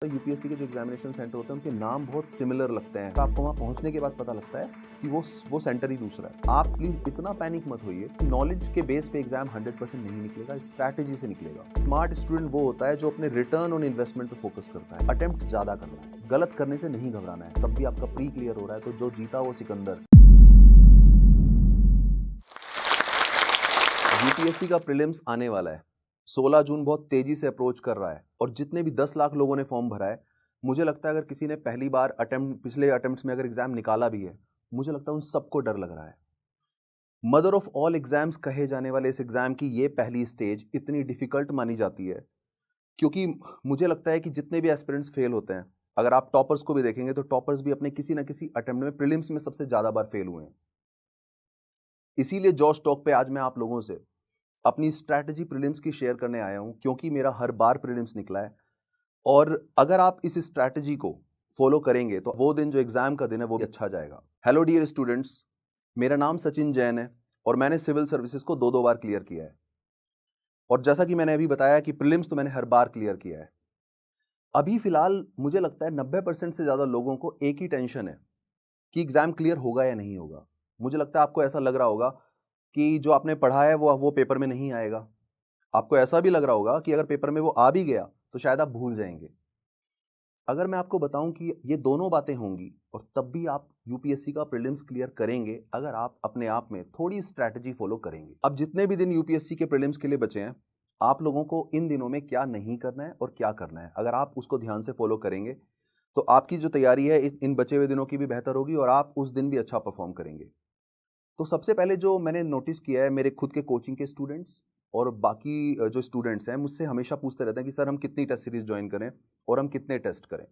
UPSC के जो examination centre होते हैं उनके नाम बहुत सिमिलर लगते हैं। आपको वहां पहुंचने के बाद पता लगता है कि वो सेंटर ही दूसरा है। आप प्लीज इतना पैनिक मत होइए। नॉलेज के बेस पे एग्जाम 100% नहीं निकलेगा, स्ट्रैटेजी से निकलेगा। स्मार्ट स्टूडेंट वो होता है जो अपने रिटर्न ऑन इन्वेस्टमेंट पे फोकस करता है। अटेम्प्ट ज्यादा करना है, गलत करने से नहीं घबराना है। तब भी आपका प्री क्लियर हो रहा है तो जो जीता वो सिकंदर। यूपीएससी का प्रीलिम्स आने वाला है। 16 जून बहुत तेजी से अप्रोच कर रहा है और जितने भी 10 लाख लोगों ने फॉर्म भरा है, मुझे लगता है अगर किसी ने पहली बार पिछले अटेम्प्ट्स में अगर एग्जाम निकाला भी है, मुझे लगता है उन सबको डर लग रहा है। मदर ऑफ ऑल एग्जाम्स कहे जाने वाले इस एग्जाम की ये पहली स्टेज इतनी डिफिकल्ट मानी जाती है क्योंकि मुझे लगता है कि जितने भी एस्पिरेंट्स फेल होते हैं, अगर आप टॉपर्स को भी देखेंगे तो टॉपर्स भी अपने किसी ना किसी अटेम्प्ट में प्रीलिम्स में सबसे ज्यादा बार फेल हुए हैं। इसीलिए जॉश टॉक पे आज मैं आप लोगों से अपनी स्ट्रैटेजी प्रीलिम्स की शेयर करने आया हूं क्योंकि मेरा हर बार प्रीलिम्स निकला है। और अगर आप इस स्ट्रैटेजी को फॉलो करेंगे तो वो दिन जो एग्जाम का दिन है वो भी अच्छा जाएगा। हेलो डियर स्टूडेंट्स, मेरा नाम सचिन जैन है और मैंने सिविल सर्विसेज को दो दो बार क्लियर किया है। और जैसा कि मैंने अभी बताया कि प्रीलिम्स तो मैंने हर बार क्लियर किया है। अभी फिलहाल मुझे लगता है 90% से ज्यादा लोगों को एक ही टेंशन है कि एग्जाम क्लियर होगा या नहीं होगा। मुझे लगता है आपको ऐसा लग रहा होगा कि जो आपने पढ़ा है वो पेपर में नहीं आएगा। आपको ऐसा भी लग रहा होगा कि अगर पेपर में वो आ भी गया तो शायद आप भूल जाएंगे। अगर मैं आपको बताऊं कि ये दोनों बातें होंगी और तब भी आप यूपीएससी का प्रीलिम्स क्लियर करेंगे अगर आप अपने आप में थोड़ी स्ट्रैटेजी फॉलो करेंगे। अब जितने भी दिन यूपीएससी के प्रीलिम्स के लिए बचे हैं, आप लोगों को इन दिनों में क्या नहीं करना है और क्या करना है, अगर आप उसको ध्यान से फॉलो करेंगे तो आपकी जो तैयारी है इन बचे हुए दिनों की भी बेहतर होगी और आप उस दिन भी अच्छा परफॉर्म करेंगे। तो सबसे पहले जो मैंने नोटिस किया है, मेरे खुद के कोचिंग के स्टूडेंट्स और बाकी जो स्टूडेंट्स हैं मुझसे हमेशा पूछते रहते हैं कि सर हम कितनी टेस्ट सीरीज ज्वाइन करें और हम कितने टेस्ट करें।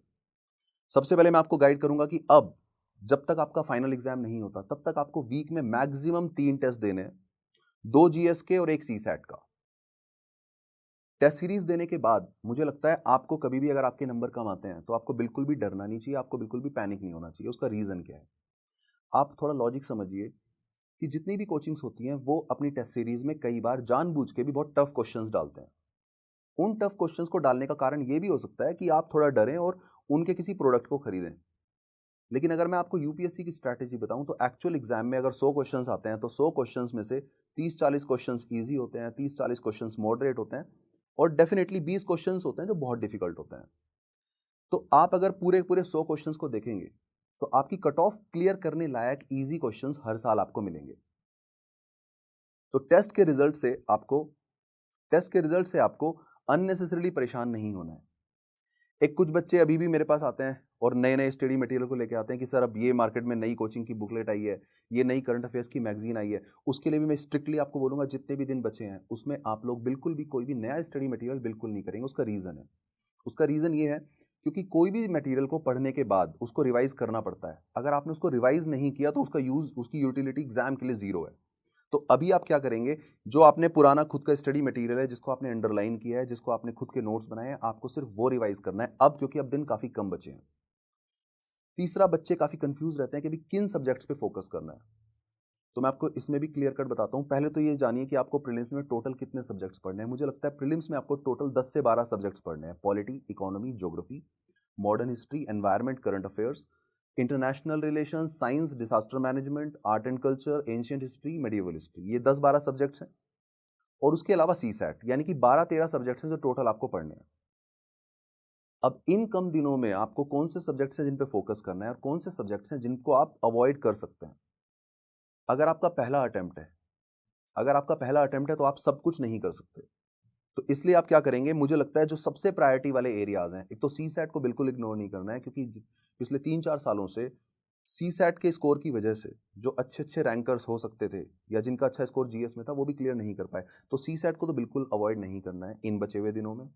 सबसे पहले मैं आपको गाइड करूंगा कि अब जब तक आपका फाइनल एग्जाम नहीं होता तब तक आपको वीक में मैक्सिमम 3 टेस्ट देने हैं, 2 जीएस के और 1 सीसैट का। टेस्ट सीरीज देने के बाद मुझे लगता है आपको कभी भी अगर आपके नंबर कम आते हैं तो आपको बिल्कुल भी डरना नहीं चाहिए, आपको बिल्कुल भी पैनिक नहीं होना चाहिए। उसका रीजन क्या है, आप थोड़ा लॉजिक समझिए कि जितनी भी कोचिंग्स होती हैं वो अपनी टेस्ट सीरीज में कई बार जानबूझ के भी बहुत टफ क्वेश्चंस डालते हैं। उन टफ क्वेश्चंस को डालने का कारण ये भी हो सकता है कि आप थोड़ा डरें और उनके किसी प्रोडक्ट को खरीदें। लेकिन अगर मैं आपको यूपीएससी की स्ट्रैटेजी बताऊं तो एक्चुअल एग्जाम में अगर 100 क्वेश्चंस आते हैं तो 100 क्वेश्चंस में से 30-40 क्वेश्चंस इजी होते हैं, 30-40 क्वेश्चंस मॉडरेट होते हैं और डेफिनेटली 20 क्वेश्चंस होते हैं जो बहुत डिफिकल्ट होते हैं। तो आप अगर पूरे पूरे 100 क्वेश्चंस को देखेंगे तो आपकी कट ऑफ क्लियर करने लायक इजी क्वेश्चंस हर साल आपको मिलेंगे। तो टेस्ट के रिजल्ट से आपको अननेसेसरीली परेशान नहीं होना है। एक कुछ बच्चे अभी भी मेरे पास आते हैं और नए नए स्टडी मटेरियल को लेके आते हैं कि सर अब ये मार्केट में नई कोचिंग की बुकलेट आई है, ये नई करंट अफेयर्स की मैगजीन आई है। उसके लिए भी मैं स्ट्रिक्टली आपको बोलूंगा जितने भी दिन बचे हैं उसमें आप लोग बिल्कुल भी कोई भी नया स्टडी मटेरियल बिल्कुल नहीं करेंगे। उसका रीजन ये है क्योंकि कोई भी मटेरियल को पढ़ने के बाद उसको रिवाइज करना पड़ता है। अगर आपने उसको रिवाइज नहीं किया तो उसकी यूटिलिटी एग्जाम के लिए जीरो है। तो अभी आप क्या करेंगे, जो आपने पुराना खुद का स्टडी मटेरियल है, जिसको आपने अंडरलाइन किया है, जिसको आपने खुद के नोट्स बनाए हैं, आपको सिर्फ वो रिवाइज करना है अब, क्योंकि अब दिन काफी कम बचे हैं। तीसरा, बच्चे काफी कंफ्यूज रहते हैं कि अभी किन सब्जेक्ट्स पे फोकस करना है। तो मैं आपको इसमें भी क्लियर कट बताता हूं। पहले तो ये जानिए कि आपको प्रीलिम्स में टोटल कितने सब्जेक्ट्स पढ़ने हैं। मुझे लगता है प्रीलिम्स में आपको टोटल 10 से 12 सब्जेक्ट्स पढ़ने हैं। Polity, economy, geography, modern history, environment, current affairs, international relations, science, disaster management, art and culture, ancient history, medieval history, ये 10-12 सब्जेक्ट्स हैं। और उसके अलावा सीसैट, यानी कि 12-13 सब्जेक्ट्स हैं जो टोटल आपको पढ़ने हैं। अब इन कम दिनों में आपको कौन से सब्जेक्ट्स हैं जिन पे फोकस करना है और कौन से सब्जेक्ट्स हैं जिनको आप अवॉइड कर सकते हैं। अगर आपका पहला अटेम्प्ट है तो आप सब कुछ नहीं कर सकते। तो इसलिए आप क्या करेंगे, मुझे लगता है जो सबसे प्रायोरिटी वाले एरियाज हैं, एक तो सीसैट को बिल्कुल इग्नोर नहीं करना है क्योंकि पिछले 3-4 सालों से सीसैट के स्कोर की वजह से जो अच्छे अच्छे रैंकर्स हो सकते थे या जिनका अच्छा स्कोर जीएस में था वो भी क्लियर नहीं कर पाए। तो सीसैट को तो बिल्कुल अवॉइड नहीं करना है इन बचे हुए दिनों में।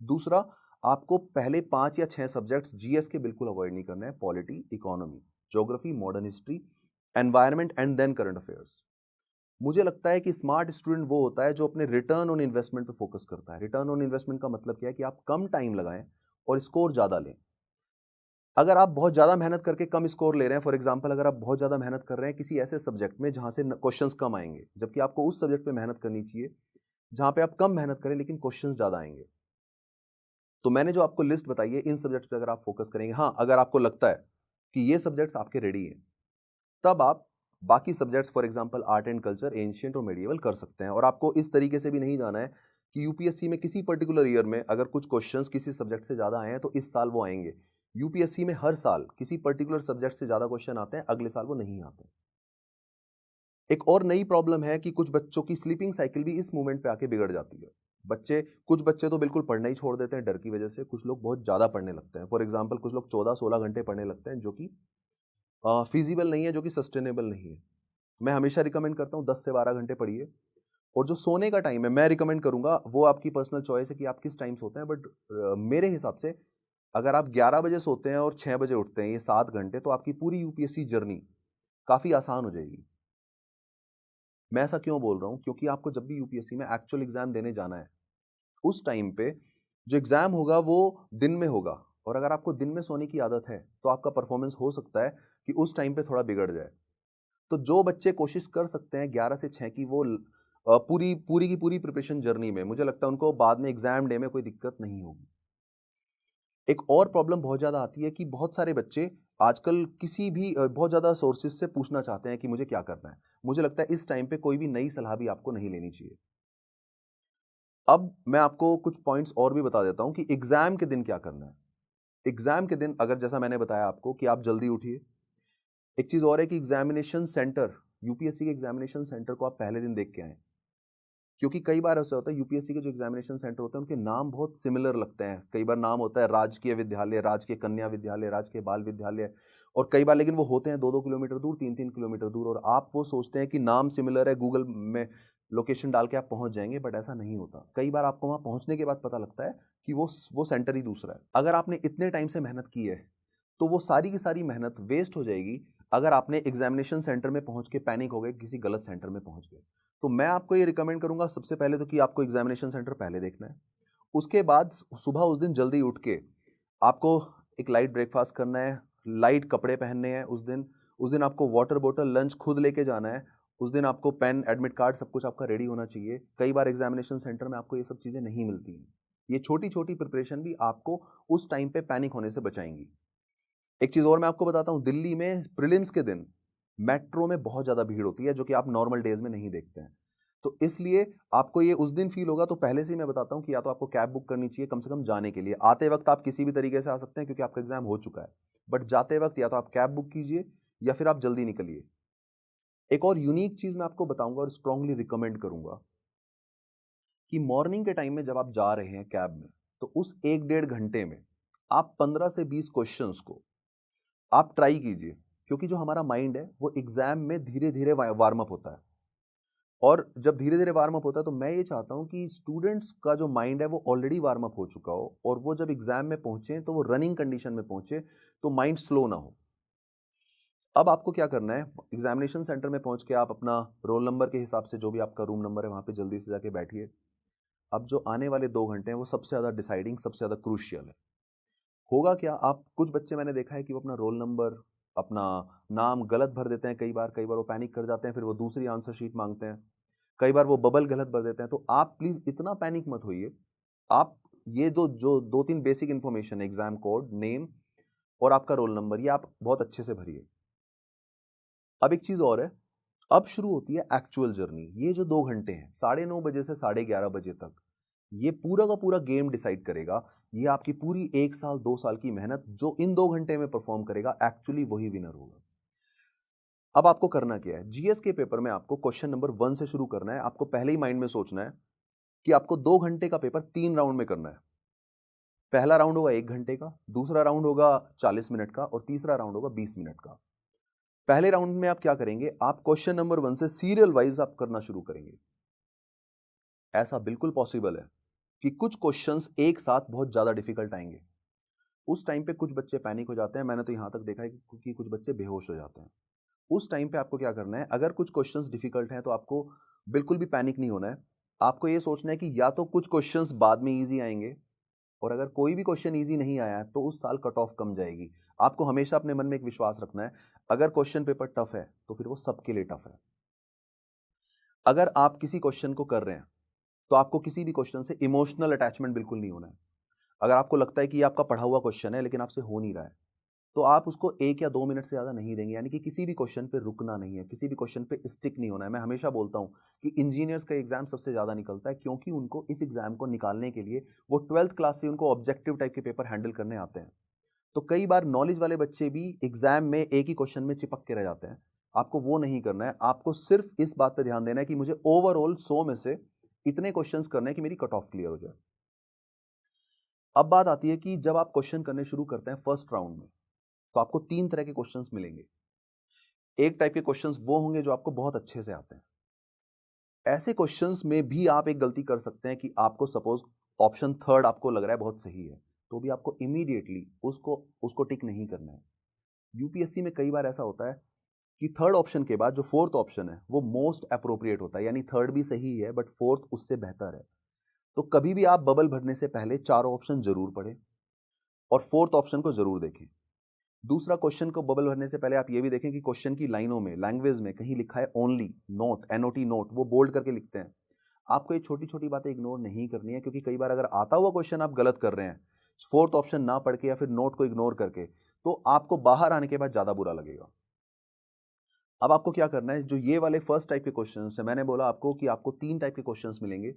दूसरा, आपको पहले 5 या 6 सब्जेक्ट्स जीएस के बिल्कुल अवॉइड नहीं करना है। Polity, economy, geography, modern history, environment and then current affairs. मुझे लगता है कि स्मार्ट स्टूडेंट वो होता है जो अपने रिटर्न ऑन इन्वेस्टमेंट पे फोकस करता है। रिटर्न ऑन इन्वेस्टमेंट का मतलब क्या है कि आप कम टाइम लगाएं और स्कोर ज्यादा लें। अगर आप बहुत ज्यादा मेहनत करके कम स्कोर ले रहे हैं, फॉर एग्जांपल अगर आप बहुत ज्यादा मेहनत कर रहे हैं किसी ऐसे सब्जेक्ट में जहां से क्वेश्चंस कम आएंगे, जबकि आपको उस सब्जेक्ट पे मेहनत करनी चाहिए जहां पे आप कम मेहनत करें लेकिन क्वेश्चंस ज्यादा आएंगे। तो मैंने जो आपको लिस्ट बताई है, इन सब्जेक्ट्स पे अगर आप फोकस करेंगे, हाँ, अगर आपको लगता है कि ये सब्जेक्ट्स आपके रेडी हैं, तब आप बाकी subjects for example art and culture, ancient और मेडिएवल कर सकते हैं। और आपको इस तरीके से भी नहीं जाना है कि यूपीएससी में किसी पर्टिकुलर ईयर में अगर कुछ क्वेश्चंस किसी सब्जेक्ट से ज़्यादा आए हैं तो इस साल वो आएंगे। यूपीएससी में हर साल किसी पर्टिकुलर सब्जेक्ट से ज़्यादा क्वेश्चन आते हैं, अगले साल वो नहीं आते। एक और नई प्रॉब्लम है कि कुछ बच्चों की स्लीपिंग साइकिल भी इस मोमेंट पे आके बिगड़ जाती है। कुछ बच्चे तो बिल्कुल पढ़ना ही छोड़ देते हैं डर की वजह से, कुछ लोग बहुत ज़्यादा पढ़ने लगते हैं। फॉर एग्जाम्पल कुछ लोग 14-16 घंटे पढ़ने लगते हैं, जो कि फिजिबल नहीं है, जो कि सस्टेनेबल नहीं है। मैं हमेशा रिकमेंड करता हूँ 10 से 12 घंटे पढ़िए। और जो सोने का टाइम है, मैं रिकमेंड करूंगा, वो आपकी पर्सनल चॉइस है कि आप किस टाइम सोते हैं, बट मेरे हिसाब से अगर आप 11 बजे सोते हैं और 6 बजे उठते हैं, ये 7 घंटे, तो आपकी पूरी यूपीएससी जर्नी काफ़ी आसान हो जाएगी। मैं ऐसा क्यों बोल रहा हूँ? क्योंकि आपको जब भी यूपीएससी में एक्चुअल एग्जाम देने जाना है, उस टाइम पे जो एग्जाम होगा वो दिन में होगा, और अगर आपको दिन में सोने की आदत है तो आपका परफॉर्मेंस हो सकता है कि उस टाइम पे थोड़ा बिगड़ जाए। तो जो बच्चे कोशिश कर सकते हैं 11 से 6 की, वो पूरी पूरी की पूरी प्रिपरेशन जर्नी में, मुझे लगता है उनको बाद में एग्जाम डे में कोई दिक्कत नहीं होगी। एक और प्रॉब्लम बहुत ज़्यादा आती है कि बहुत सारे बच्चे आजकल किसी भी बहुत ज़्यादा सोर्सेज से पूछना चाहते हैं कि मुझे क्या करना है। मुझे लगता है इस टाइम पे कोई भी नई सलाह भी आपको नहीं लेनी चाहिए। अब मैं आपको कुछ पॉइंट्स और भी बता देता हूं कि एग्जाम के दिन क्या करना है। एग्जाम के दिन अगर जैसा मैंने बताया आपको कि आप जल्दी उठिए। एक चीज और है कि एग्जामिनेशन सेंटर, यूपीएससी के एग्जामिनेशन सेंटर को आप पहले दिन देख के आए, क्योंकि कई बार ऐसा होता है यूपीएससी के जो एग्जामिनेशन सेंटर होते हैं उनके नाम बहुत सिमिलर लगते हैं। कई बार नाम होता है राजकीय विद्यालय, राजकीय कन्या विद्यालय, राजकीय बाल विद्यालय, और कई बार लेकिन वो होते हैं 2-2 किलोमीटर दूर, 3-3 किलोमीटर दूर, और आप वो सोचते हैं कि नाम सिमिलर है, गूगल में लोकेशन डाल के आप पहुंच जाएंगे, बट ऐसा नहीं होता। कई बार आपको वहां पहुंचने के बाद पता लगता है कि वो सेंटर ही दूसरा है। अगर आपने इतने टाइम से मेहनत की है तो वो सारी की सारी मेहनत वेस्ट हो जाएगी अगर आपने एग्जामिनेशन सेंटर में पहुंच के पैनिक हो गए, किसी गलत सेंटर में पहुंच गए। तो मैं आपको ये रिकमेंड करूंगा सबसे पहले तो कि आपको एग्जामिनेशन सेंटर पहले देखना है। उसके बाद सुबह उस दिन जल्दी उठ के आपको एक लाइट ब्रेकफास्ट करना है, लाइट कपड़े पहनने हैं उस दिन आपको वाटर बोतल, लंच खुद लेके जाना है। उस दिन आपको पेन, एडमिट कार्ड, सब कुछ आपका रेडी होना चाहिए। कई बार एग्जामिनेशन सेंटर में आपको ये सब चीज़ें नहीं मिलती हैं। ये छोटी छोटी प्रिपरेशन भी आपको उस टाइम पे पैनिक होने से बचाएंगी। एक चीज़ और मैं आपको बताता हूँ, दिल्ली में प्रीलिम्स के दिन मेट्रो में बहुत ज़्यादा भीड़ होती है, जो कि आप नॉर्मल डेज में नहीं देखते हैं। तो इसलिए आपको ये उस दिन फील होगा, तो पहले से ही मैं बताता हूँ कि या तो आपको कैब बुक करनी चाहिए कम से कम जाने के लिए। आते वक्त आप किसी भी तरीके से आ सकते हैं क्योंकि आपका एग्जाम हो चुका है, बट जाते वक्त या तो आप कैब बुक कीजिए या फिर आप जल्दी निकलिए। एक और यूनिक चीज़ मैं आपको बताऊंगा और स्ट्रांगली रिकमेंड करूंगा कि मॉर्निंग के टाइम में जब आप जा रहे हैं कैब में, तो उस 1-1.5 घंटे में आप 15 से 20 क्वेश्चंस को आप ट्राई कीजिए, क्योंकि जो हमारा माइंड है वो एग्जाम में धीरे धीरे वार्म अप होता है। और जब धीरे धीरे वार्म अप होता है तो मैं ये चाहता हूं कि स्टूडेंट्स का जो माइंड है वो ऑलरेडी वार्म अप हो चुका हो, और वो जब एग्जाम में पहुंचे तो वो रनिंग कंडीशन में पहुंचे, तो माइंड स्लो ना हो। अब आपको क्या करना है, एग्जामिनेशन सेंटर में पहुंच के आप अपना रोल नंबर के हिसाब से जो भी आपका रूम नंबर है वहां पे जल्दी से जाके बैठिए। अब जो आने वाले 2 घंटे हैं वो सबसे ज़्यादा डिसाइडिंग, सबसे ज़्यादा क्रूशियल है। होगा क्या, आप कुछ बच्चे मैंने देखा है कि वो अपना रोल नंबर, अपना नाम गलत भर देते हैं। कई बार वो पैनिक कर जाते हैं, फिर वो दूसरी आंसर शीट मांगते हैं। कई बार वो बबल गलत भर देते हैं। तो आप प्लीज इतना पैनिक मत होइए। आप ये जो 2-3 बेसिक इंफॉर्मेशन है, एग्जाम कोड, नेम और आपका रोल नंबर, ये आप बहुत अच्छे से भरिए। अब एक चीज और है, अब शुरू होती है एक्चुअल जर्नी। ये जो 2 घंटे हैं, 9:30 बजे से 11:30 बजे तक, ये पूरा का पूरा गेम डिसाइड करेगा। ये आपकी पूरी 1 साल 2 साल की मेहनत, जो इन 2 घंटे में परफॉर्म करेगा, एक्चुअली वही विनर होगा। अब आपको करना क्या है, जीएस के पेपर में आपको क्वेश्चन नंबर 1 से शुरू करना है। आपको पहले ही माइंड में सोचना है कि आपको 2 घंटे का पेपर 3 राउंड में करना है। पहला राउंड होगा 1 घंटे का, दूसरा राउंड होगा 40 मिनट का, और तीसरा राउंड होगा 20 मिनट का। पहले राउंड में आप क्या करेंगे, आप क्वेश्चन नंबर 1 से सीरियल वाइज आप करना शुरू करेंगे। ऐसा बिल्कुल पॉसिबल है कि कुछ क्वेश्चंस एक साथ बहुत ज्यादा डिफिकल्ट आएंगे। उस टाइम पे कुछ बच्चे पैनिक हो जाते हैं। मैंने तो यहां तक देखा है कि कुछ बच्चे बेहोश हो जाते हैं। उस टाइम पे आपको क्या करना है, अगर कुछ क्वेश्चंस डिफिकल्ट हैं तो आपको बिल्कुल भी पैनिक नहीं होना है। आपको ये सोचना है कि या तो कुछ क्वेश्चंस बाद में इजी आएंगे, और अगर कोई भी क्वेश्चन इजी नहीं आया तो उस साल कट ऑफ कम जाएगी। आपको हमेशा अपने मन में एक विश्वास रखना है, अगर क्वेश्चन पेपर टफ है तो फिर वो सबके लिए टफ है। अगर आप किसी क्वेश्चन को कर रहे हैं तो आपको किसी भी क्वेश्चन से इमोशनल अटैचमेंट बिल्कुल नहीं होना है। अगर आपको लगता है कि ये आपका पढ़ा हुआ क्वेश्चन है लेकिन आपसे हो नहीं रहा है, तो आप उसको 1 या 2 मिनट से ज़्यादा नहीं देंगे। यानी कि किसी भी क्वेश्चन पे रुकना नहीं है, किसी भी क्वेश्चन पे स्टिक नहीं होना है। मैं हमेशा बोलता हूँ कि इंजीनियर्स का एग्ज़ाम सबसे ज़्यादा निकलता है, क्योंकि उनको इस एग्ज़ाम को निकालने के लिए वो 12th क्लास से उनको ऑब्जेक्टिव टाइप के पेपर हैंडल करने आते हैं। तो कई बार नॉलेज वाले बच्चे भी एग्ज़ाम में एक ही क्वेश्चन में चिपक के रह जाते हैं। आपको वो नहीं करना है, आपको सिर्फ़ इस बात पे ध्यान देना है कि मुझे ओवरऑल 100 में से इतने क्वेश्चन्स करने हैं कि मेरी कट ऑफ क्लियर हो जाए। अब बात आती है कि जब आप क्वेश्चन करने शुरू करते हैं फर्स्ट राउंड में, तो आपको 3 तरह के क्वेश्चंस मिलेंगे। एक टाइप के क्वेश्चंस वो होंगे जो आपको बहुत अच्छे से आते हैं। ऐसे क्वेश्चंस में भी आप एक गलती कर सकते हैं कि आपको सपोज़ ऑप्शन थर्ड आपको लग रहा है बहुत सही है, तो भी आपको इमीडिएटली उसको उसको टिक नहीं करना है। यूपीएससी में कई बार ऐसा होता है कि थर्ड ऑप्शन के बाद जो फोर्थ ऑप्शन है, वो मोस्ट एप्रोप्रिएट होता है, यानी थर्ड भी सही है बट फोर्थ उससे बेहतर है। तो कभी भी आप बबल भरने से पहले चारों ऑप्शन ज़रूर पढ़ें और फोर्थ ऑप्शन को ज़रूर देखें। दूसरा, क्वेश्चन को बबल भरने से पहले आप ये भी देखें कि क्वेश्चन की लाइनों में, लैंग्वेज में कहीं लिखा है ओनली, नोट, एनओटी नोट, वो बोल्ड करके लिखते हैं। आपको ये छोटी-छोटी बातें इग्नोर नहीं करनी है, क्योंकि कई बार अगर आता हुआ क्वेश्चन आप गलत कर रहे हैं, फोर्थ ऑप्शन ना पढ़ के या फिर नोट को इग्नोर करके, तो आपको बाहर आने के बाद ज़्यादा बुरा लगेगा। अब आपको क्या करना है, जो ये वाले फर्स्ट टाइप के क्वेश्चंस हैं, मैंने बोला आपको कि आपको 3 टाइप के क्वेश्चंस मिलेंगे।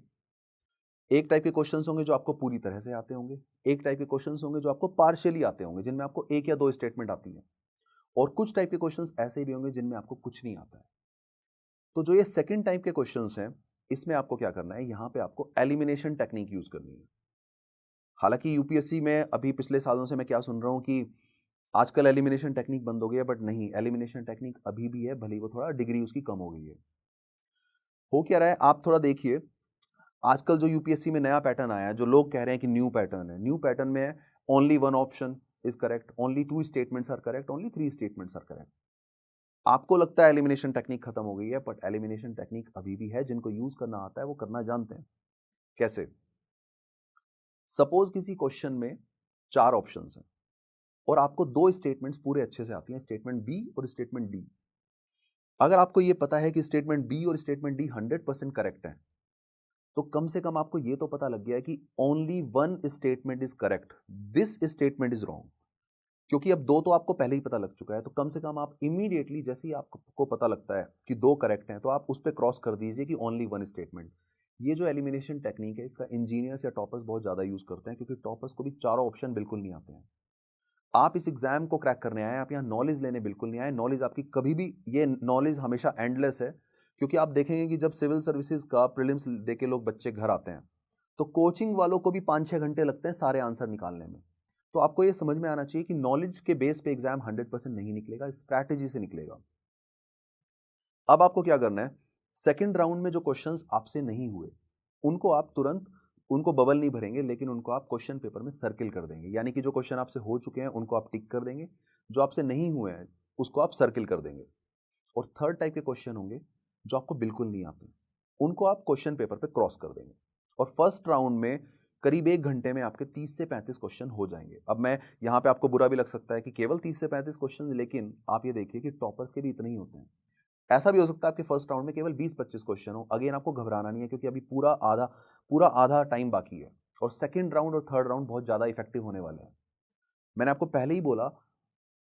एक टाइप के क्वेश्चंस होंगे जो आपको पूरी तरह से आते होंगे, एक टाइप के क्वेश्चंस होंगे जो आपको पार्शियली आते होंगे, जिनमें आपको 1 या 2 स्टेटमेंट आती हैं, और कुछ टाइप के क्वेश्चंस ऐसे भी होंगे जिनमें आपको कुछ नहीं आता है। तो जो ये सेकंड टाइप के क्वेश्चंस हैं, इसमें आपको क्या करना है, यहाँ पे आपको एलिमिनेशन टेक्निक यूज़ करनी है। हालाँकि यूपीएससी में अभी पिछले सालों से मैं क्या सुन रहा हूँ कि आजकल एलिमिनेशन टेक्निक बंद हो गई है, बट नहीं, एलिमिनेशन टेक्निक अभी भी है, भले ही वो थोड़ा डिग्री उसकी कम हो गई है। हो क्या रहा है, आप थोड़ा देखिए, आजकल जो यूपीएससी में नया पैटर्न आया है, जो लोग कह रहे हैं कि न्यू पैटर्न है, न्यू पैटर्न में है only one option is correct, only 2 statements are correct, only 3 statements are correct. आपको लगता है एलिमिनेशन टेक्निक खत्म हो गई है, बट एलिमिनेशन टेक्निक अभी भी है। जिनको यूज करना आता है वो करना जानते हैं। कैसे? सपोज किसी क्वेश्चन में 4 ऑप्शंस हैं और आपको 2 स्टेटमेंट्स पूरे अच्छे से आती हैं, स्टेटमेंट बी और स्टेटमेंट डी। अगर आपको ये पता है कि स्टेटमेंट बी और स्टेटमेंट डी 100% करेक्ट है, तो कम से कम आपको ये तो पता लग गया है कि only one statement is correct, this statement is wrong. क्योंकि अब 2 तो आपको पहले ही पता लग चुका है, तो कम से कम आप इमीडिएटली जैसे ही आपको पता लगता है कि 2 करेक्ट हैं, तो आप उस पे क्रॉस कर दीजिए कि ओनली वन स्टेटमेंट। ये जो एलिमिनेशन टेक्निक है, इसका इंजीनियर्स या टॉपर्स बहुत ज़्यादा यूज़ करते हैं, क्योंकि टॉपर्स को भी चारों ऑप्शन बिल्कुल नहीं आते हैं। आप इस एग्ज़ाम को क्रैक करने आए हैं, आप यहाँ नॉलेज लेने बिल्कुल नहीं आए। नॉलेज आपकी कभी भी, ये नॉलेज हमेशा एंडलेस है, क्योंकि आप देखेंगे कि जब सिविल सर्विसेज का प्रीलिम्स देके लोग बच्चे घर आते हैं, तो कोचिंग वालों को भी 5-6 घंटे लगते हैं सारे आंसर निकालने में। तो आपको ये समझ में आना चाहिए कि नॉलेज के बेस पे एग्ज़ाम 100% नहीं निकलेगा, स्ट्रैटेजी से निकलेगा। अब आपको क्या करना है, सेकंड राउंड में जो क्वेश्चंस आपसे नहीं हुए, उनको आप तुरंत, उनको बबल नहीं भरेंगे, लेकिन उनको आप क्वेश्चन पेपर में सर्किल कर देंगे। यानी कि जो क्वेश्चन आपसे हो चुके हैं उनको आप टिक कर देंगे, जो आपसे नहीं हुए हैं उसको आप सर्किल कर देंगे। और थर्ड टाइप के क्वेश्चन होंगे जो आपको बिल्कुल नहीं आते, उनको आप क्वेश्चन पेपर पे क्रॉस कर देंगे। और फर्स्ट राउंड में करीब 1 घंटे में आपके 30 से 35 क्वेश्चन हो जाएंगे। अब मैं यहाँ पे, आपको बुरा भी लग सकता है कि केवल 30 से 35 क्वेश्चन, लेकिन आप ये देखिए कि टॉपर्स के भी इतने ही होते हैं। ऐसा भी हो सकता है आपके फर्स्ट राउंड में केवल 20-25 क्वेश्चन हो। अगेन, आपको घबराना नहीं है, क्योंकि अभी पूरा आधा टाइम बाकी है, और सेकंड राउंड और थर्ड राउंड बहुत ज़्यादा इफेक्टिव होने वाले हैं। मैंने आपको पहले ही बोला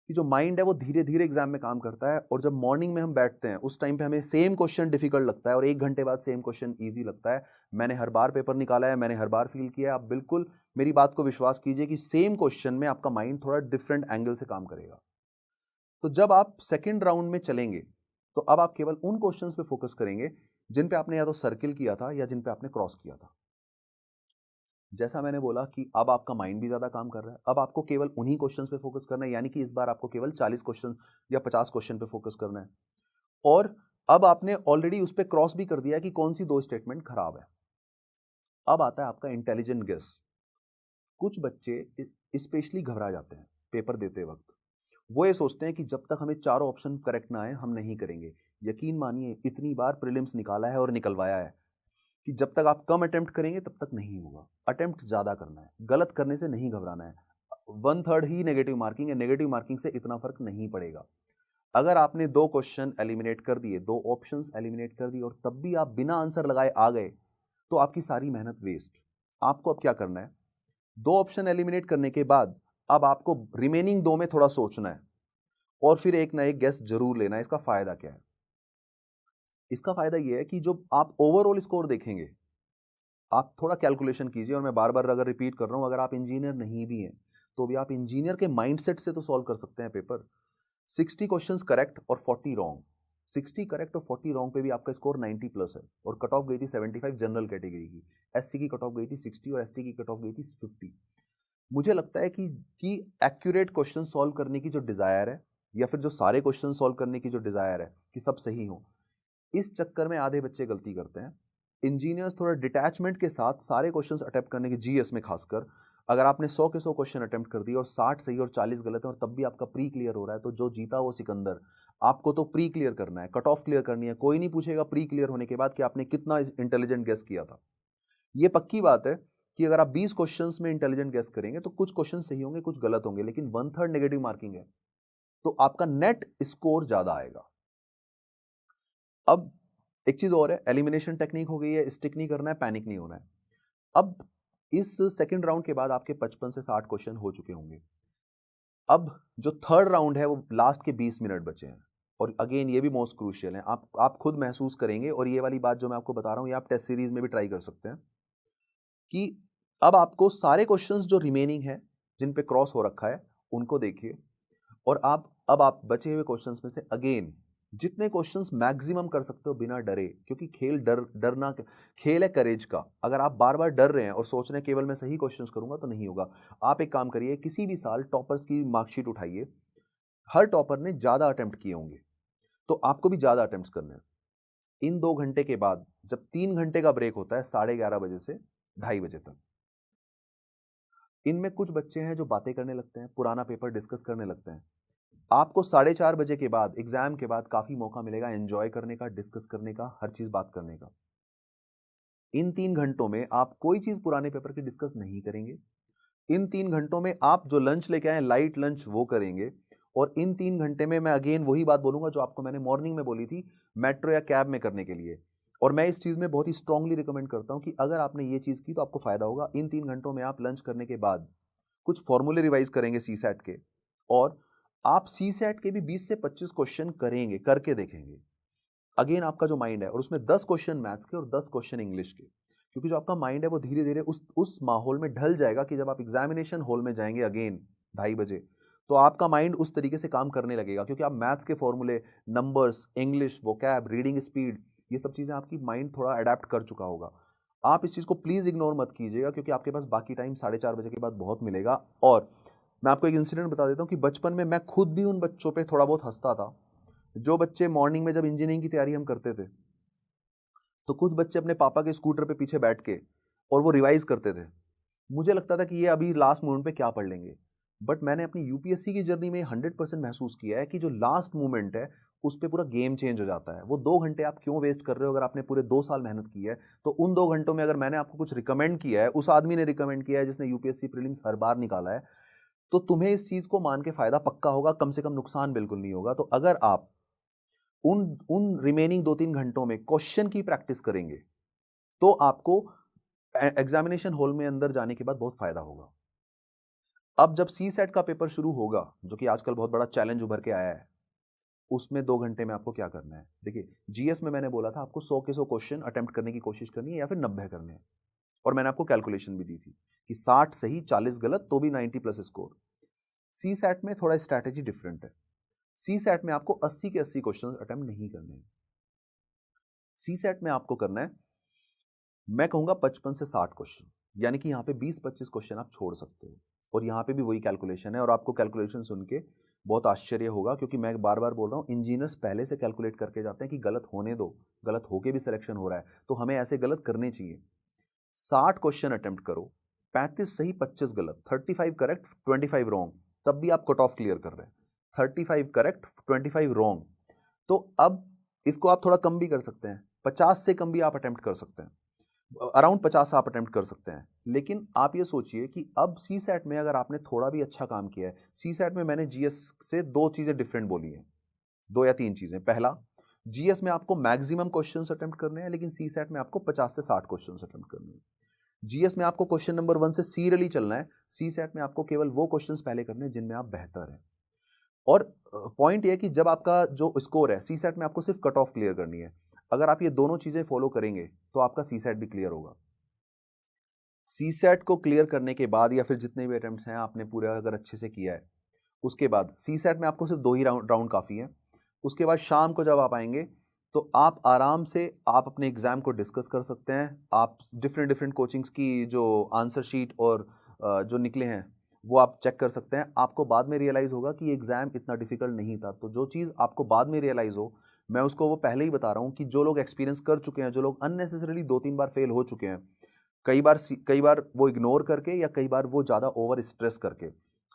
कि जो माइंड है वो धीरे-धीरे एग्जाम में काम करता है, और जब मॉर्निंग में हम बैठते हैं उस टाइम पे हमें सेम क्वेश्चन डिफिकल्ट लगता है और 1 घंटे बाद सेम क्वेश्चन ईज़ी लगता है। मैंने हर बार पेपर निकाला है, मैंने हर बार फ़ील किया है। आप बिल्कुल मेरी बात को विश्वास कीजिए कि सेम क्वेश्चन में आपका माइंड थोड़ा डिफरेंट एंगल से काम करेगा। तो जब आप सेकंड राउंड में चलेंगे, तो अब आप केवल उन क्वेश्चंस पे फोकस करेंगे जिन पे आपने या तो सर्किल किया था या जिन पे आपने क्रॉस किया था। जैसा मैंने बोला कि अब आपका माइंड भी ज़्यादा काम कर रहा है, अब आपको केवल उन्हीं क्वेश्चंस पे फोकस करना है, यानी कि इस बार आपको केवल 40 क्वेश्चन या 50 क्वेश्चन पे फोकस करना है। और अब आपने ऑलरेडी उस पे क्रॉस भी कर दिया है कि कौन सी 2 स्टेटमेंट खराब है। अब आता है आपका इंटेलिजेंट गेस। कुछ बच्चे स्पेशली घबरा जाते हैं पेपर देते वक्त। वो ये सोचते हैं कि जब तक हमें चारों ऑप्शन करेक्ट ना आए हम नहीं करेंगे। यकीन मानिए, इतनी बार प्रीलिम्स निकाला है और निकलवाया है कि जब तक आप कम अटेम्प्ट करेंगे तब तक नहीं होगा। अटेम्प्ट ज़्यादा करना है, गलत करने से नहीं घबराना है। 1/3 ही नेगेटिव मार्किंग है, नेगेटिव मार्किंग से इतना फर्क नहीं पड़ेगा। अगर आपने 2 क्वेश्चन एलिमिनेट कर दिए, 2 ऑप्शंस एलिमिनेट कर दिए, और तब भी आप बिना आंसर लगाए आ गए, तो आपकी सारी मेहनत वेस्ट। आपको अब क्या करना है, 2 ऑप्शन एलिमिनेट करने के बाद अब आपको रिमेनिंग 2 में थोड़ा सोचना है और फिर एक ना एक गेस जरूर लेना है। इसका फायदा क्या है? इसका फायदा ये है कि जो आप ओवरऑल स्कोर देखेंगे, आप थोड़ा कैलकुलेशन कीजिए, और मैं बार-बार अगर रिपीट कर रहा हूं, अगर आप इंजीनियर नहीं भी हैं तो भी आप इंजीनियर के माइंडसेट से तो सॉल्व कर सकते हैं पेपर। 60 क्वेश्चंस करेक्ट और 40 रॉन्ग, 60 करेक्ट और 40 रॉन्ग पे भी आपका स्कोर 90 प्लस है, और कट ऑफ गई थी 75 जनरल कैटेगरी की। एससी की कट ऑफ गई थी 60 और एसटी की कट ऑफ गई थी 50। मुझे लगता है कि एक्यूरेट क्वेश्चन सॉल्व करने की जो डिजायर है, या फिर जो सारे क्वेश्चन सॉल्व करने की जो डिजायर है कि सब सही हो, इस चक्कर में आधे बच्चे गलती करते हैं। इंजीनियर्स थोड़ा डिटैचमेंट के साथ सारे क्वेश्चंस अटेम्प्ट करने की, जीएस में खासकर अगर आपने 100 के 100 क्वेश्चन अटेम्प्ट कर दिए और 60 सही और 40 गलत है और तब भी आपका प्री क्लियर हो रहा है, तो जो जीता वो सिकंदर। आपको तो प्री क्लियर करना है, कट ऑफ क्लियर करनी है। कोई नहीं पूछेगा प्री क्लियर होने के बाद कि आपने कितना इंटेलिजेंट गेस किया था। ये पक्की बात है कि अगर आप 20 क्वेश्चंस में इंटेलिजेंट गेस करेंगे तो कुछ क्वेश्चन सही होंगे, कुछ गलत होंगे, लेकिन 1/3 नेगेटिव मार्किंग है, तो आपका नेट स्कोर ज्यादा आएगा। अब एक चीज और है, एलिमिनेशन टेक्निक हो गई है, स्टिक नहीं करना है, पैनिक नहीं होना है। अब इस सेकंड राउंड के बाद आपके 55 से 60 क्वेश्चन हो चुके होंगे। अब जो थर्ड राउंड है वो लास्ट के 20 मिनट बचे हैं, और अगेन ये भी मोस्ट क्रूशियल है। आप खुद महसूस करेंगे, और ये वाली बात जो मैं आपको बता रहा हूं ये आप टेस्ट सीरीज में भी ट्राई कर सकते हैं, कि अब आपको सारे क्वेश्चंस जो रिमेनिंग है, जिन पे क्रॉस हो रखा है, उनको देखिए, और आप बचे हुए क्वेश्चंस में से अगेन जितने क्वेश्चंस मैक्सिमम कर सकते हो बिना डरे, क्योंकि डरना खेल है करेज का। अगर आप बार बार डर रहे हैं और सोच रहे हैं केवल मैं सही क्वेश्चंस करूंगा, तो नहीं होगा। आप एक काम करिए, किसी भी साल टॉपर्स की मार्कशीट उठाइए, हर टॉपर ने ज्यादा अटेम्प्ट किए होंगे, तो आपको भी ज्यादा अटेम्प्ट करने हैं। इन 2 घंटे के बाद जब 3 घंटे का ब्रेक होता है 11:30 बजे से 2:30 बजे तक, इनमें कुछ बच्चे हैं जो बातें करने लगते हैं, पुराना पेपर डिस्कस करने लगते हैं। आपको 4:30 बजे के बाद, एग्जाम के बाद, काफी मौका मिलेगा एंजॉय करने का, डिस्कस करने का, हर चीज बात करने का। इन 3 घंटों में आप कोई चीज पुराने पेपर की डिस्कस नहीं करेंगे। इन 3 घंटों में आप जो लंच लेके आए, लाइट लंच, वो करेंगे। और इन 3 घंटे में मैं अगेन वही बात बोलूंगा जो आपको मैंने मॉर्निंग में बोली थी, मेट्रो या कैब में करने के लिए। और मैं इस चीज में बहुत ही स्ट्रांगली रिकमेंड करता हूं कि अगर आपने ये चीज की तो आपको फायदा होगा। इन 3 घंटों में आप लंच करने के बाद कुछ फॉर्मूले रिवाइज करेंगे सीसैट के, और आप सीसैट के भी 20 से 25 क्वेश्चन करेंगे, करके देखेंगे। अगेन आपका जो माइंड है, और उसमें 10 क्वेश्चन मैथ्स के और 10 क्वेश्चन इंग्लिश के, क्योंकि जो आपका माइंड है वो धीरे धीरे उस माहौल में ढल जाएगा कि जब आप एग्जामिनेशन हॉल में जाएंगे अगेन 2:30 बजे, तो आपका माइंड उस तरीके से काम करने लगेगा, क्योंकि आप मैथ्स के फॉर्मूले, numbers, English, vocab, reading speed, ये सब चीजें आपकी माइंड थोड़ा अडेप्ट कर चुका होगा। आप इस चीज को प्लीज इग्नोर मत कीजिएगा, क्योंकि आपके पास बाकी टाइम 4:30 बजे के बाद बहुत मिलेगा। और मैं आपको एक इंसिडेंट बता देता हूँ कि बचपन में मैं खुद भी उन बच्चों पे थोड़ा बहुत हंसता था, जो बच्चे मॉर्निंग में, जब इंजीनियरिंग की तैयारी हम करते थे, तो कुछ बच्चे अपने पापा के स्कूटर पे पीछे बैठ के और वो रिवाइज करते थे। मुझे लगता था कि ये अभी लास्ट मोमेंट पे क्या पढ़ लेंगे, बट मैंने अपनी यूपीएससी की जर्नी में 100% महसूस किया है कि जो लास्ट मोमेंट है उस पे पूरा गेम चेंज हो जाता है। वो 2 घंटे आप क्यों वेस्ट कर रहे हो? अगर आपने पूरे 2 साल मेहनत की है, तो उन 2 घंटों में अगर मैंने आपको कुछ रिकमेंड किया है, उस आदमी ने रिकमेंड किया है जिसने यूपीएससी प्रीलिम्स हर बार निकाला है, तो तुम्हें इस चीज को मान के फायदा पक्का होगा, कम से कम नुकसान बिल्कुल नहीं होगा। तो अगर आप उन उन रिमेनिंग 2-3 घंटों में क्वेश्चन की प्रैक्टिस करेंगे, तो आपको एग्जामिनेशन हॉल में अंदर जाने के बाद बहुत फायदा होगा। अब जब सी सेट का पेपर शुरू होगा, जो कि आजकल बहुत बड़ा चैलेंज उभर के आया है, उसमें 2 घंटे में आपको क्या करना है? देखिए, जीएस में मैंने बोला था आपको 100 के 100 क्वेश्चन अटेम्प्ट करने की कोशिश करनी है, या फिर 90 करने हैं, और मैंने आपको कैलकुलेशन भी दी थी कि 60 सही 40 गलत तो भी 90 प्लस स्कोर। सी सेट में थोड़ा स्ट्रैटेजी डिफरेंट है। सी सेट में आपको 80 के 80 क्वेश्चन अटेम्प्ट नहीं करने हैं। सी सेट में आपको करना है, मैं कहूंगा 55 से 60 क्वेश्चन, यानी कि यहाँ पे 20-25 क्वेश्चन आप छोड़ सकते हो। और यहाँ पे भी वही कैलकुलेशन है, और आपको कैलकुलेशन सुन के बहुत आश्चर्य होगा, क्योंकि मैं बार बार बोल रहा हूँ, इंजीनियर्स पहले से कैलकुलेट करके जाते हैं कि गलत होने दो, गलत होके भी सिलेक्शन हो रहा है तो हमें ऐसे गलत करने चाहिए। 60 क्वेश्चन अटेम्प्ट करो, 35 सही 25 गलत, 35 करेक्ट 25 रॉन्ग, तब भी आप कट ऑफ क्लियर कर रहे हैं। 35 करेक्ट 25 रॉन्ग, तो अब इसको आप थोड़ा कम भी कर सकते हैं, 50 से कम भी आप अटेम्प्ट कर सकते हैं, अराउंड 50 आप अटेम्प्ट कर सकते हैं। लेकिन आप ये सोचिए कि अब सी सेट में अगर आपने थोड़ा भी अच्छा काम किया है, सी सेट में मैंने जीएस से 2 चीजें डिफरेंट बोली हैं, 2 या 3 चीजें। पहला, जीएस में आपको मैक्सिमम क्वेश्चंस अटेम्प्ट करने हैं, लेकिन सी सेट में आपको 50 से 60 क्वेश्चंस अटेम्प्ट करने हैं। जीएस में आपको क्वेश्चन नंबर 1 से सीरियली चलना है, सीसैट में आपको केवल वो क्वेश्चंस पहले करने हैं जिनमें आप बेहतर हैं। और पॉइंट ये है कि जब आपका जो स्कोर है, सीसैट में आपको सिर्फ कट ऑफ क्लियर करनी है। अगर आप ये दोनों चीजें फॉलो करेंगे तो आपका सीसैट भी क्लियर होगा। सीसैट को क्लियर करने के बाद या फिर जितने भी अटेम्प्ट्स हैं आपने पूरा अगर अच्छे से किया है, उसके बाद सीसैट में आपको सिर्फ 2 ही राउंड काफ़ी है। उसके बाद शाम को जब आप आएंगे तो आप आराम से आप अपने एग्ज़ाम को डिस्कस कर सकते हैं। आप डिफरेंट डिफरेंट कोचिंग्स की जो आंसर शीट और जो निकले हैं वो आप चेक कर सकते हैं। आपको बाद में रियलाइज़ होगा कि एग्ज़ाम इतना डिफिकल्ट नहीं था। तो जो चीज़ आपको बाद में रियलाइज़ हो, मैं उसको वो पहले ही बता रहा हूँ कि जो लोग एक्सपीरियंस कर चुके हैं, जो लोग अननेसेसरीली 2-3 बार फेल हो चुके हैं, कई बार वो इग्नोर करके या कई बार वो ज़्यादा ओवर स्ट्रेस करके,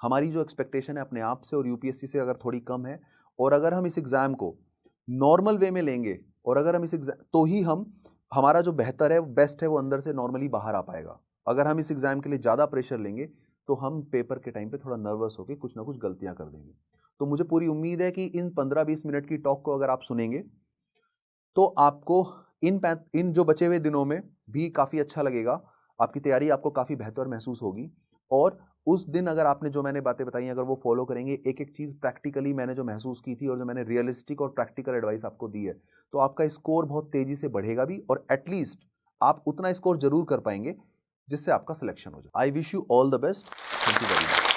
हमारी जो एक्सपेक्टेशन है अपने आप से और यूपीएससी से अगर थोड़ी कम है, और अगर हम इस एग्ज़ाम को नॉर्मल वे में लेंगे और अगर हम इस एग्ज़ाम तो ही हम हमारा जो बेहतर है, बेस्ट है, वो अंदर से नॉर्मली बाहर आ पाएगा। अगर हम इस एग्ज़ाम के लिए ज़्यादा प्रेशर लेंगे, तो हम पेपर के टाइम पे थोड़ा नर्वस होके कुछ ना कुछ गलतियाँ कर देंगे। तो मुझे पूरी उम्मीद है कि इन 15-20 मिनट की टॉक को अगर आप सुनेंगे, तो आपको इन जो बचे हुए दिनों में भी काफ़ी अच्छा लगेगा। आपकी तैयारी आपको काफ़ी बेहतर महसूस होगी और उस दिन अगर आपने जो मैंने बातें बताई अगर वो फॉलो करेंगे, एक-एक चीज़ प्रैक्टिकली मैंने जो महसूस की थी और जो मैंने रियलिस्टिक और प्रैक्टिकल एडवाइस आपको दी है, तो आपका स्कोर बहुत तेज़ी से बढ़ेगा भी और एट लीस्ट आप उतना स्कोर ज़रूर कर पाएँगे, जिससे आपका सिलेक्शन हो जाए। I wish you all the best. Thank you very much.